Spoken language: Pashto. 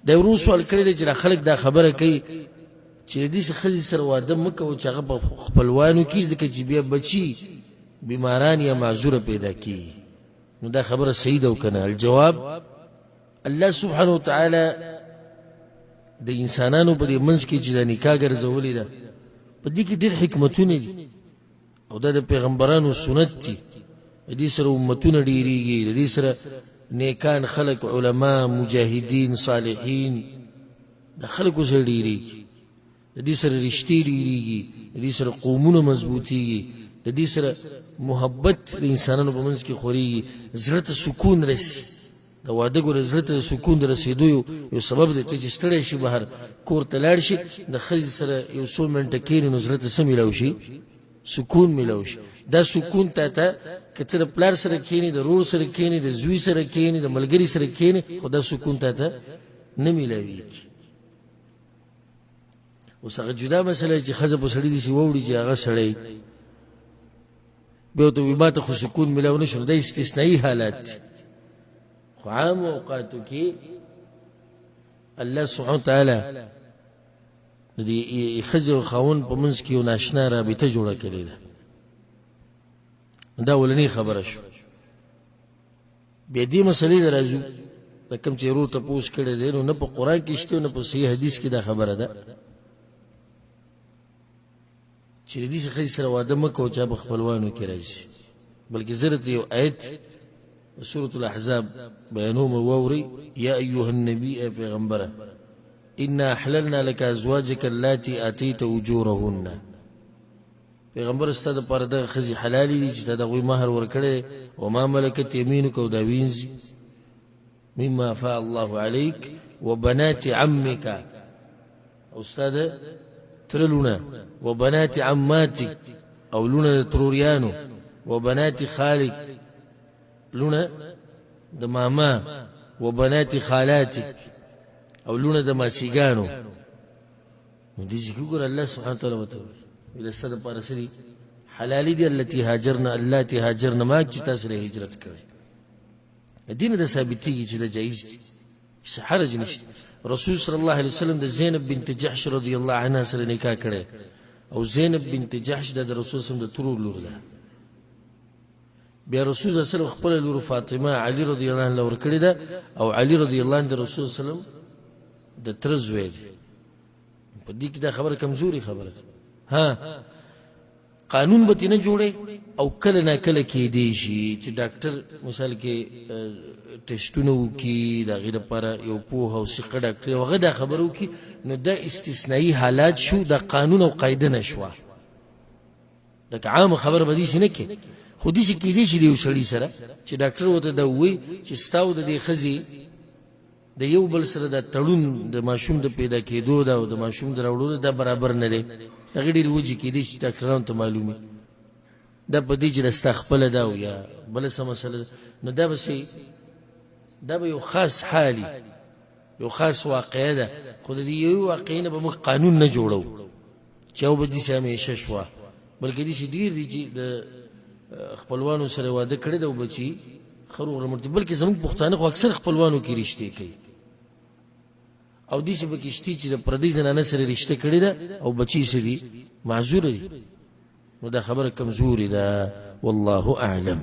دا ورو سوال کړی دی چې خلک دا خبره کوي چې د دې ښځې سره واده مه کوو چې هغه په خپلوانو کې ځکه چې بیا بچي بیماران یا معذوره پیدا کیږي. نو دا خبره صحیح ده او که نه؟ الجواب الله سبحانه وتعالی د انسانانو په دې منځ کې چې دا نکاح ګرځولې ده په دې کې ډېر حکمتونه دي او دا د پیغمبرانو سنت دي. د دې سره امتونه ډېرېږي، د دې سره نیکان خلق علما مجاهدین صالحین د خلکو سره ډېرېږي، د دې سره رشتې ډېرېږي، د دې سره قومونه مضبوطېږي، د دې سره محبت د انسانانو په منځ کې خورېږي، زړه ته سکون رسي. د واده ګوره زړه ته سکون د رسېدو یو سبب دی. ته چې ستړی شي بهر کور ته لاړ شي د ښځې سره یو څو منټه کښېنې نو زړه ته څه میلاو شي؟ سکون میلاو شي. دا سکون تا ته که ته د پلار سره کښېنې، د رور سره کښېنې، د زوی سره کښېنې، د ملګري سره کښېنې، خو دا سکون تا ته نه میلاویږي. اوس هغه جدا مسله چې ښځه په سړي داسې واوړي چې هغه سړی بیا ورته وایي ما ته خو سکون میلاو نه شو. دا استثنایي حالات دي، خو عام اوقاتو کې الله سبحانه وتعالی د دې ښځې او خاوند په منځ کې یو ناشنا رابطه جوړه کړې ده. دا اولنۍ خبره شو. بیا دې مسلې ته راځو. د کوم چې ورور تپوس کړی دی نو نه په قرآن کې شته نه په صحیح حدیث کې دا خبره ده چې د دې ښځې سره واده مه کوه چې په خپلوانو کې راځي، بلکې زه درته یو آیت سورة الاحزاب بیانوم واوري. یا ایها النبی ای پیغمبره انا احللنا لك ازواجك اللاتي اتيت اجورهن. پیغمبر ستا دپاره دغه ښځې حلالې دي چې تا د هغوی مهر ورکړی. وما ملکت یمینک او دا وینځي مما افاء الله عليك وبنات عمك او ستا د تره لونه وبنات عماتك او لونه د تروریانو وبنات خالك لونه د ماما وبنات خالاتك او لونه د ماسیګانو. نو دې چې وګوره الله سبحانه وتعالی ورته وایي د ستا دپاره څه دي؟ حلالې دي. اللاتي هاجرن معک چې تا سره هجرت کړی. دې نه د ثابتېږي چې دا جایز دي، څه حرج نشته. رسول صلی الله علیه وسلم د زینب بنت جحش رضی الله عنها سره نکاح کړی او زینب بنت جحش د رسول صلی الله علیه وسلم د ترور لور ده. بیا رسول صلی الله علیه وسلم خپل لور فاطمه علی رضی الله عنها ورکړې ده او علی رضی الله عنه د رسول صلی الله علیه وسلم د تره زوی دی. په دې کې دا خبره کمزوري خبره ده. ها قانون به نه جوړي او کله نه کله کېدی شي چې ډاکټر مثال کې ټیسټونه وکړي د هغې لپاره یو پوه او ثقه ډاکټر هغه دا خبره وکړي، نو دا استثنایي حالات شو، دا قانون او قاعده نه شوه. لکه عامه خبره به داسې نه کې، خو داسې کېدی شي د یو سړي سره چې ډاکټر ورته دا ووایي چې ستا او د دې ښځې د یو بل سره دا تړون د ماشوم د پیدا کېدو ده او د ماشوم د راوړلو دا برابر نه دی. هغې ډېرې وجې کېدی چې ډاکټرانو ته معلومي دا په دې چې د ستا خپله ده او یا بله څه مسله ده، نو دا به یو خاص حالي یو خاص واقعه ده. خو د دې یو واقعې نه به موږ قانون نه جوړو چې او به داسې همیشه شوه، بلکې داسې ډېر دي چې د خپلوانو سره واده کړی ده او بچي ښه روغ رمټ دي. بلکې زموږ پښتانه خو اکثر خپلوانو کې رشتې کوي او داسې پکې شته چې د پردۍ زنانه سره رشته کړې ده او بچي څه دي معذوره دي. نو دا خبره کمزوري ده. والله اعلم.